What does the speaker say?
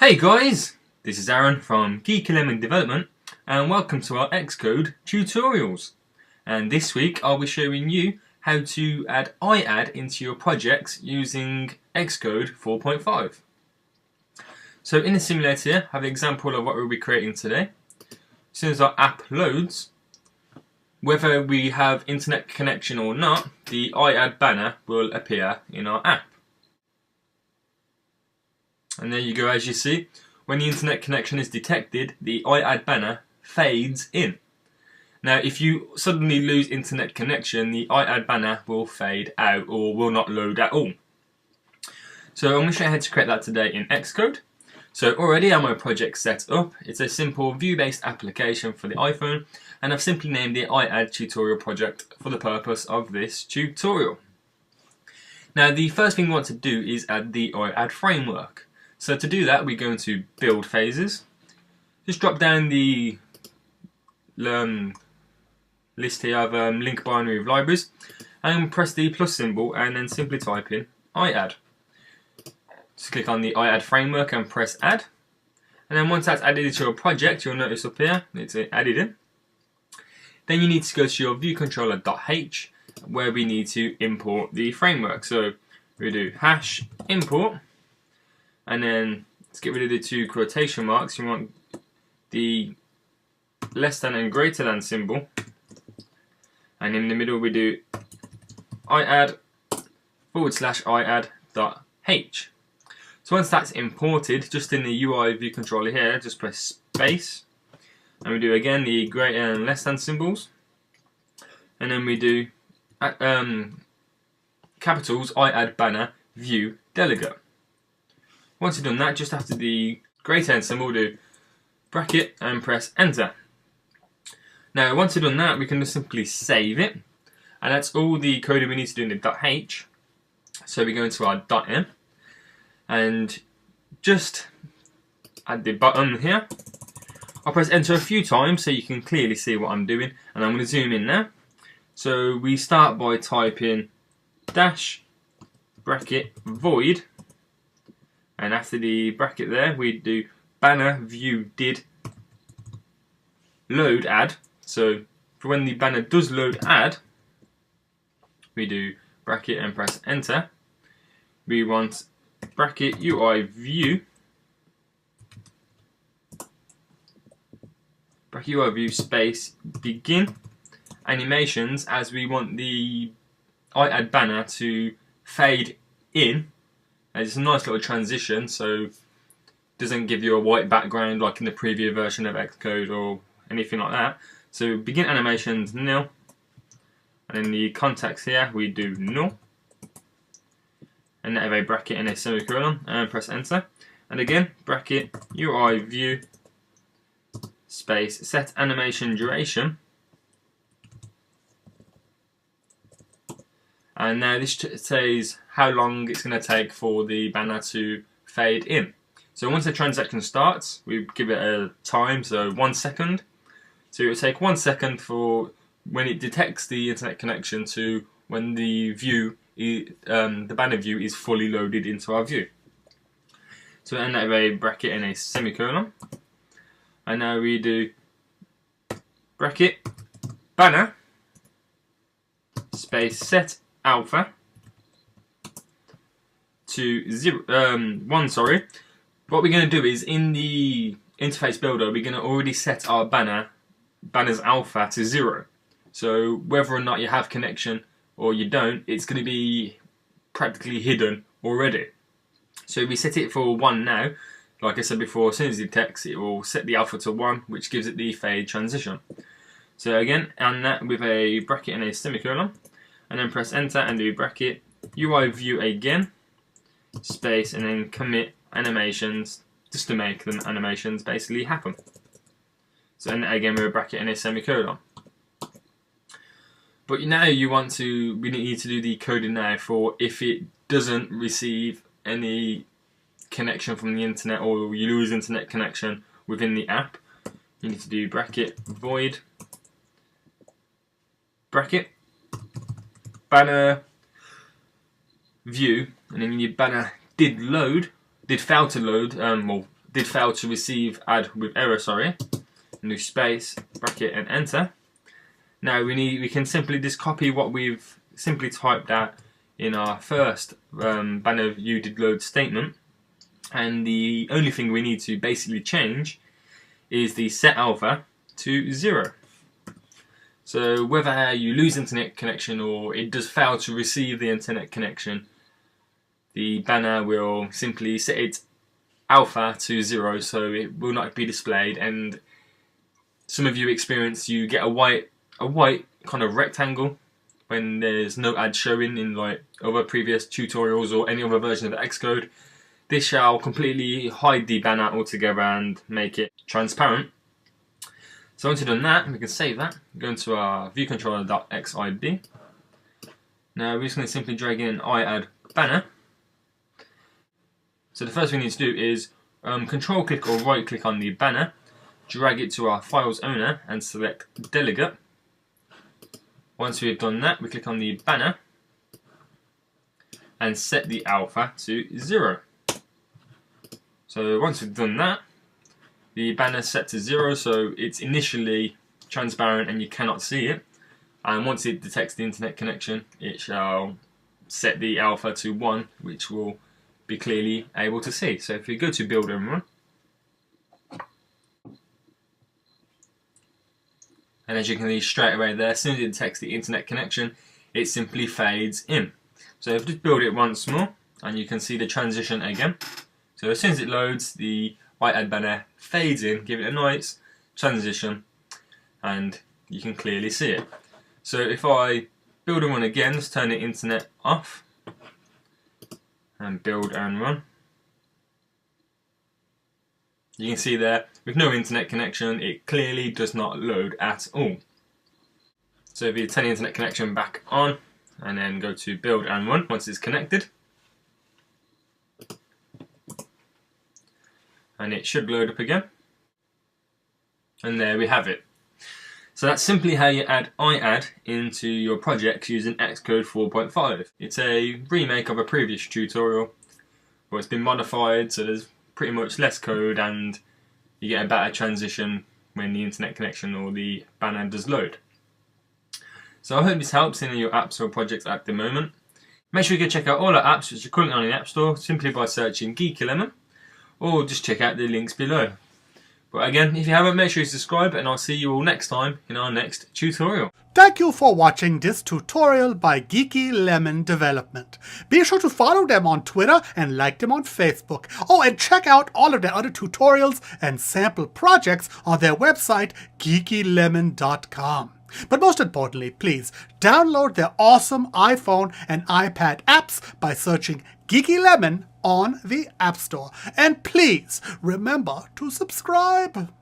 Hey guys, this is Aaron from Geek Lemon Development and welcome to our Xcode tutorials. And this week I'll be showing you how to add iAds into your projects using Xcode 4.5. So in the simulator I have an example of what we'll be creating today. As soon as our app loads, whether we have internet connection or not, the iAds banner will appear in our app. And there you go, as you see, when the internet connection is detected, the iAds banner fades in. Now, if you suddenly lose internet connection, the iAds banner will fade out or will not load at all. So I'm going to show you how to create that today in Xcode. So already I have my project set up. It's a simple view-based application for the iPhone, and I've simply named it iAds tutorial project for the purpose of this tutorial. Now, the first thing we want to do is add the iAds framework. So to do that, we go into Build Phases. Just drop down the list here of link binary of libraries, and press the plus symbol, and then simply type in iAds. Just click on the iAds framework and press Add. And then once that's added to your project, you'll notice up here it's added in. Then you need to go to your viewcontroller.h, where we need to import the framework. So we do #import. And then let's get rid of the two quotation marks. You want the less than and greater than symbol. And in the middle we do iAds/iAds.h. So once that's imported, just in the UI view controller here, just press space. And we do again the greater and less than symbols. And then we do capitals iAds banner view delegate. Once you've done that, just after the greater and symbol, do bracket and press enter. Now, once you've done that, we can just simply save it, and that's all the code we need to do in the .h. So we go into our .m, and just at the bottom here, I'll press enter a few times so you can clearly see what I'm doing, and I'm going to zoom in now. So we start by typing dash bracket void. And after the bracket there, we do banner view did load add. So for when the banner does load add, we do bracket and press enter. We want bracket UI view, bracket UI view space begin animations, as we want the iAds banner to fade in. And it's a nice little transition, so it doesn't give you a white background like in the previous version of Xcode or anything like that. So begin animations nil, and in the context here we do null, and then have a bracket and a semicolon, and press enter. And again, bracket UI view space set animation duration. And now this says how long it's going to take for the banner to fade in. So once the transaction starts, we give it a time, so 1 second. So it will take 1 second for when it detects the internet connection to when the view, the banner view is fully loaded into our view. So we end up with a bracket and a semicolon. And now we do bracket banner space set alpha to 1. Sorry. What we're going to do is in the interface builder, we're going to already set our banner's alpha to 0. So whether or not you have connection or you don't, it's going to be practically hidden already. So we set it for 1 now. Like I said before, as soon as it detects, it will set the alpha to 1, which gives it the fade transition. So again, and that with a bracket and a semicolon. And then press enter and do bracket UI view again, space, and then commit animations, just to make them animations basically happen. So and again with a bracket and a semicolon. But now we need to do the coding now for if it doesn't receive any connection from the internet, or you lose internet connection within the app. You need to do bracket void bracket banner view, and then your banner did fail to load, well, did fail to receive ad with error, new space, bracket and enter. Now we can simply just copy what we've simply typed out in our first banner view did load statement, and the only thing we need to basically change is the set alpha to 0. So whether you lose internet connection or it does fail to receive the internet connection, the banner will simply set its alpha to 0, so it will not be displayed. And some of you experience you get a white kind of rectangle when there's no ad showing in like other previous tutorials or any other version of Xcode. This shall completely hide the banner altogether and make it transparent. So once you've done that, we can save that. Go into our viewcontroller.xib. Now we're just going to simply drag in an iAd banner. So the first thing we need to do is control click or right click on the banner, drag it to our files owner and select delegate. Once we've done that, we click on the banner and set the alpha to 0. So once we've done that, the banner is set to 0, so it's initially transparent and you cannot see it. And once it detects the internet connection, it shall set the alpha to 1, which will be clearly able to see. So if we go to build and run, and as you can see straight away there, as soon as it detects the internet connection, it simply fades in. So if we just build it once more, and you can see the transition again. So as soon as it loads, the iAd banner fades in, give it a nice transition, and you can clearly see it. So if I build and run again, let's turn the internet off, and build and run. You can see there, with no internet connection, it clearly does not load at all. So if you turn the internet connection back on, and then go to build and run once it's connected, and it should load up again. And there we have it. So that's simply how you add iAd into your projects using Xcode 4.5. It's a remake of a previous tutorial where it's been modified, so there's pretty much less code and you get a better transition when the internet connection or the banner does load. So I hope this helps in your apps or projects at the moment. Make sure you go check out all our apps which are currently on the App Store simply by searching Geeky Lemon, or just check out the links below. But again, if you haven't, make sure you subscribe, and I'll see you all next time in our next tutorial. Thank you for watching this tutorial by Geeky Lemon Development. Be sure to follow them on Twitter and like them on Facebook. Oh, and check out all of their other tutorials and sample projects on their website, geekylemon.com. But most importantly, please download their awesome iPhone and iPad apps by searching Geeky Lemon on the App Store. And please remember to subscribe.